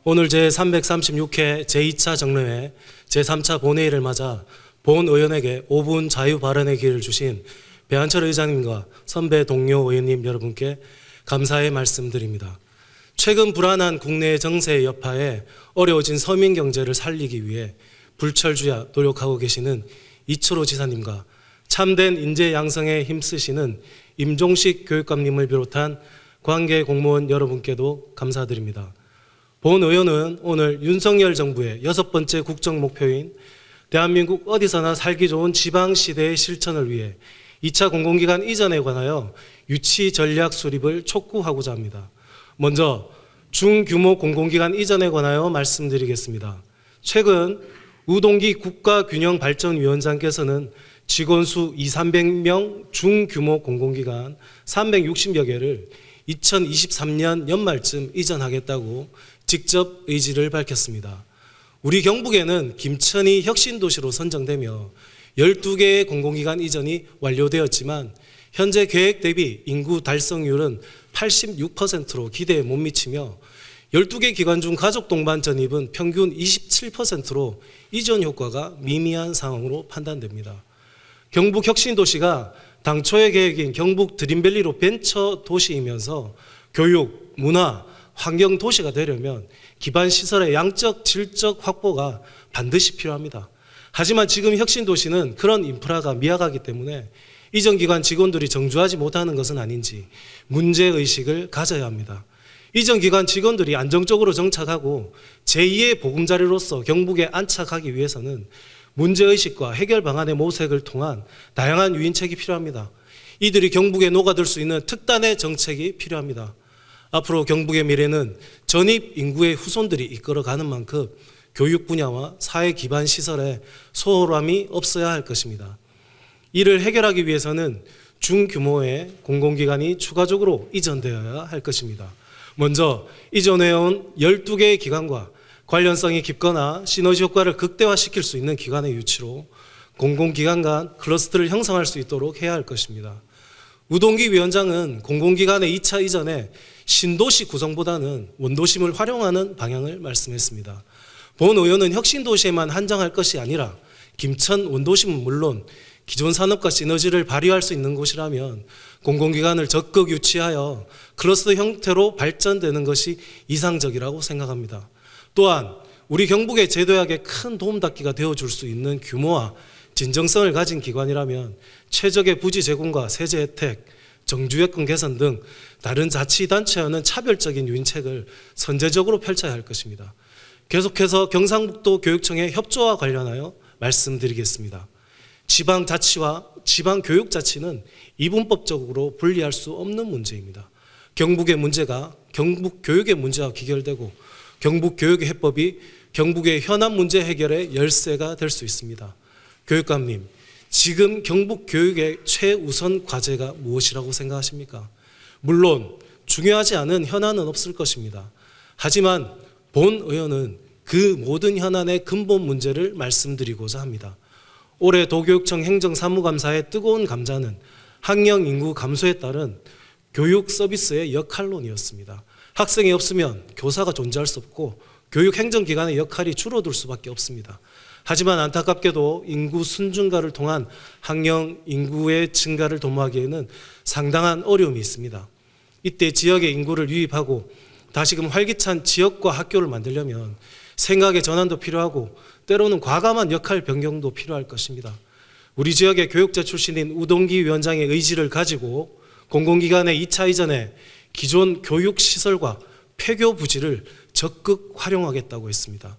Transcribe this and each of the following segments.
오늘 제336회 제2차 정례회 제3차 본회의를 맞아 본 의원에게 5분 자유 발언의 기회를 주신 배한철 의장님과 선배 동료 의원님 여러분께 감사의 말씀드립니다. 최근 불안한 국내 정세의 여파에 어려워진 서민 경제를 살리기 위해 불철주야 노력하고 계시는 이철호 지사님과 참된 인재 양성에 힘쓰시는 임종식 교육감님을 비롯한 관계 공무원 여러분께도 감사드립니다. 본 의원은 오늘 윤석열 정부의 6번째 국정 목표인 대한민국 어디서나 살기 좋은 지방시대의 실천을 위해 2차 공공기관 이전에 관하여 유치 전략 수립을 촉구하고자 합니다. 먼저 중규모 공공기관 이전에 관하여 말씀드리겠습니다. 최근 우동기 국가균형발전위원장께서는 직원수 200~300명 중규모 공공기관 360여 개를 2023년 연말쯤 이전하겠다고 직접 의지를 밝혔습니다. 우리 경북에는 김천이 혁신도시로 선정되며 12개의 공공기관 이전이 완료되었지만 현재 계획 대비 인구 달성률은 86%로 기대에 못 미치며 12개 기관 중 가족 동반 전입은 평균 27%로 이전 효과가 미미한 상황으로 판단됩니다. 경북 혁신도시가 당초의 계획인 경북 드림밸리로 벤처 도시이면서 교육, 문화, 환경 도시가 되려면 기반 시설의 양적, 질적 확보가 반드시 필요합니다. 하지만 지금 혁신도시는 그런 인프라가 미약하기 때문에 이전 기관 직원들이 정주하지 못하는 것은 아닌지 문제의식을 가져야 합니다. 이전 기관 직원들이 안정적으로 정착하고 제2의 보금자리로서 경북에 안착하기 위해서는 문제의식과 해결 방안의 모색을 통한 다양한 유인책이 필요합니다. 이들이 경북에 녹아들 수 있는 특단의 정책이 필요합니다. 앞으로 경북의 미래는 전입 인구의 후손들이 이끌어가는 만큼 교육 분야와 사회 기반 시설에 소홀함이 없어야 할 것입니다. 이를 해결하기 위해서는 중규모의 공공기관이 추가적으로 이전되어야 할 것입니다. 먼저 이전해온 12개의 기관과 관련성이 깊거나 시너지 효과를 극대화시킬 수 있는 기관의 유치로 공공기관 간 클러스터를 형성할 수 있도록 해야 할 것입니다. 우동기 위원장은 공공기관의 2차 이전에 신도시 구성보다는 원도심을 활용하는 방향을 말씀했습니다. 본 의원은 혁신도시에만 한정할 것이 아니라 김천 원도심은 물론 기존 산업과 시너지를 발휘할 수 있는 곳이라면 공공기관을 적극 유치하여 클러스터 형태로 발전되는 것이 이상적이라고 생각합니다. 또한 우리 경북의 제도약에 큰 도움닫기가 되어줄 수 있는 규모와 진정성을 가진 기관이라면 최적의 부지 제공과 세제 혜택, 정주여건 개선 등 다른 자치단체와는 차별적인 유인책을 선제적으로 펼쳐야 할 것입니다. 계속해서 경상북도 교육청의 협조와 관련하여 말씀드리겠습니다. 지방자치와 지방교육자치는 이분법적으로 분리할 수 없는 문제입니다. 경북의 문제가 경북교육의 문제와 귀결되고 경북교육의 해법이 경북의 현안 문제 해결의 열쇠가 될 수 있습니다. 교육감님, 지금 경북교육의 최우선 과제가 무엇이라고 생각하십니까? 물론 중요하지 않은 현안은 없을 것입니다. 하지만 본 의원은 그 모든 현안의 근본 문제를 말씀드리고자 합니다. 올해 도교육청 행정사무감사의 뜨거운 감자는 학령 인구 감소에 따른 교육 서비스의 역할론이었습니다. 학생이 없으면 교사가 존재할 수 없고 교육 행정기관의 역할이 줄어들 수밖에 없습니다. 하지만 안타깝게도 인구 순증가를 통한 학령 인구의 증가를 도모하기에는 상당한 어려움이 있습니다. 이때 지역의 인구를 유입하고 다시금 활기찬 지역과 학교를 만들려면 생각의 전환도 필요하고 때로는 과감한 역할 변경도 필요할 것입니다. 우리 지역의 교육자 출신인 우동기 위원장의 의지를 가지고 공공기관의 2차 이전에 기존 교육시설과 폐교 부지를 적극 활용하겠다고 했습니다.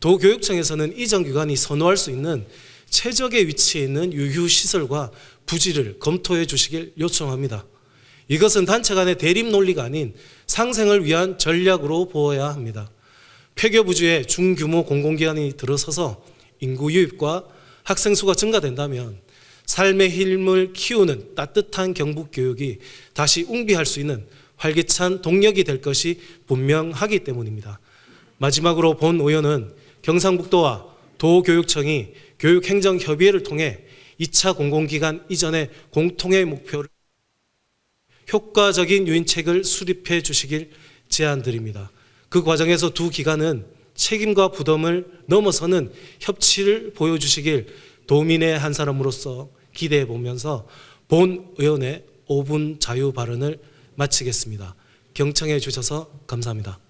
도교육청에서는 이전 기관이 선호할 수 있는 최적의 위치에 있는 유휴시설과 부지를 검토해 주시길 요청합니다. 이것은 단체 간의 대립 논리가 아닌 상생을 위한 전략으로 보아야 합니다. 폐교 부지에 중규모 공공기관이 들어서서 인구 유입과 학생 수가 증가된다면 삶의 힘을 키우는 따뜻한 경북교육이 다시 웅비할 수 있는 활기찬 동력이 될 것이 분명하기 때문입니다. 마지막으로 본 의원은 경상북도와 도교육청이 교육행정협의회를 통해 2차 공공기관 이전의 공통의 목표를 효과적인 유인책을 수립해 주시길 제안드립니다. 그 과정에서 두 기관은 책임과 부담을 넘어서는 협치를 보여주시길 도민의 한 사람으로서 기대해 보면서 본 의원의 5분 자유 발언을 마치겠습니다. 경청해 주셔서 감사합니다.